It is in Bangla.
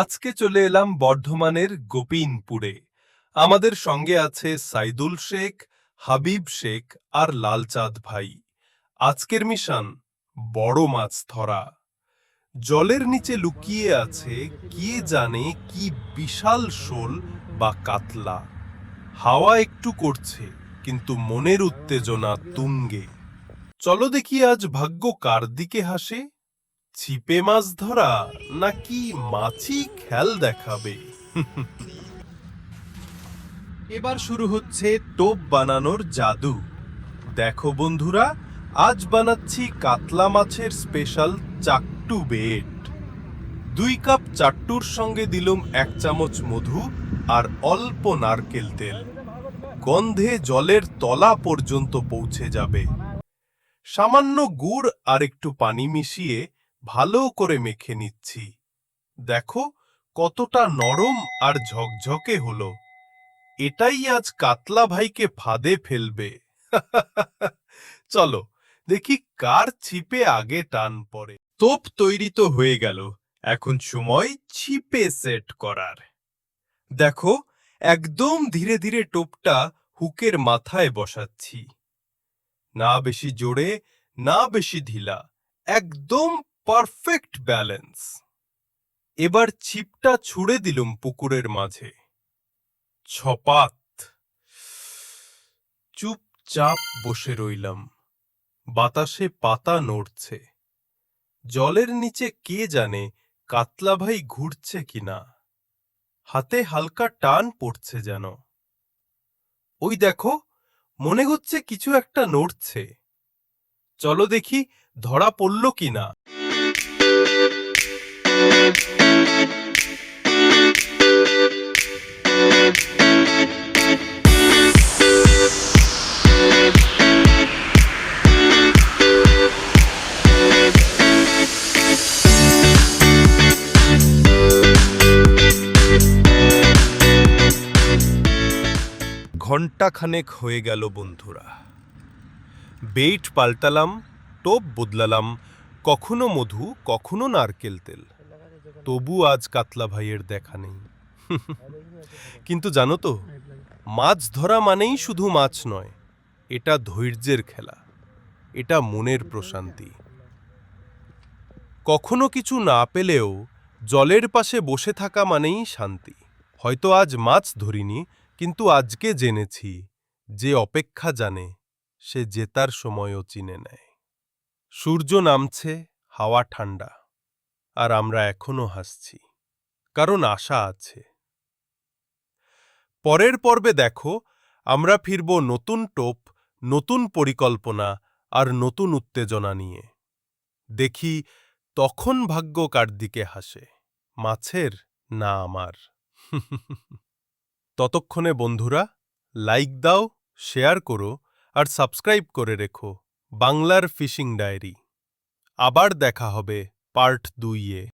আজকে চলে এলাম বর্ধমানের গোপীনপুরে। আমাদের সঙ্গে আছে সাইদুল শেখ, হাবিব শেখ আর লালচাঁদ ভাই। আজকের মিশন বড় মাছ ধরা। জলের নিচে লুকিয়ে আছে কে জানে কি বিশাল শোল বা কাতলা। হাওয়া একটু করছে, কিন্তু মনের উত্তেজনা তুঙ্গে। চলো দেখি আজ ভাগ্য কার দিকে হাসে। ছিপে মাছ ধরা নাকি মাছি খেল দেখাবে। এবার শুরু হচ্ছে টোপ বানানোর জাদু। দেখো বন্ধুরা, আজ বানাচ্ছি কাতলা মাছের স্পেশাল চাট্টু বেট। 2 কাপ চাট্টুর সঙ্গে দিলুম 1 চামচ মধু আর অল্প নারকেল তেল। গন্ধে জলের তলা পর্যন্ত পৌঁছে যাবে। সামান্য গুড় আর একটু পানি মিশিয়ে ভালো করে মেখে নিচ্ছি। দেখো কতটা নরম আর ঝকঝকে হলো। এটাই আজ কাতলা ভাইকে ফাঁদে ফেলবে। চলো দেখি কার ছিপে আগে টান পড়ে। টোপ তৈরি তো হয়ে গেল, এখন সময় ছিপে সেট করার। দেখো একদম ধীরে ধীরে টোপটা হুকের মাথায় বসাচ্ছি। না বেশি জোরে, না বেশি ঢিলা, একদম পারফেক্ট ব্যালেন্স। এবার ছিপটা ছুড়ে দিলুম পুকুরের মাঝে। ছপাত। চুপচাপ বসে রইলাম। বাতাসে পাতা নড়ছে। জলের নিচে কে জানে কাতলা ভাই ঘুরছে কিনা। হাতে হালকা টান পড়ছে যেন। ওই দেখো, মনে হচ্ছে কিছু একটা নড়ছে। চলো দেখি ধরা পড়ল কিনা। ঘণ্টাখানেক হয়ে গেল বন্ধুরা। বেইট পাল্টালাম, টোপ বদলালাম, কখনো মধু কখনো নারকেল তেল। তবু আজ কাতলা ভাইয়ের দেখা নেই। কিন্তু জানো তো, মাছ ধরা মানেই শুধু মাছ নয়, এটা ধৈর্যের খেলা, এটা মনের প্রশান্তি। কখনো কিছু না পেলেও জলের পাশে বসে থাকা মানেই শান্তি। হয়তো আজ মাছ ধরিনি, কিন্তু আজকে জেনেছি যে অপেক্ষা জানে সে জেতার সময়ও চিনে নেয়। সূর্য নামছে, হাওয়া ঠান্ডা, আর আমরা এখনো হাসছি, কারণ আশা আছে। পরের পর্বে দেখো আমরা ফিরব নতুন টোপ, নতুন পরিকল্পনা আর নতুন উত্তেজনা নিয়ে। দেখি তখন ভাগ্য কার দিকে হাসে, মাছের না আমার। ততক্ষণে বন্ধুরা, লাইক দাও, শেয়ার করো আর সাবস্ক্রাইব করে রেখো বাংলার ফিশিং ডায়েরি। আবার দেখা হবে পার্ট 2-এ।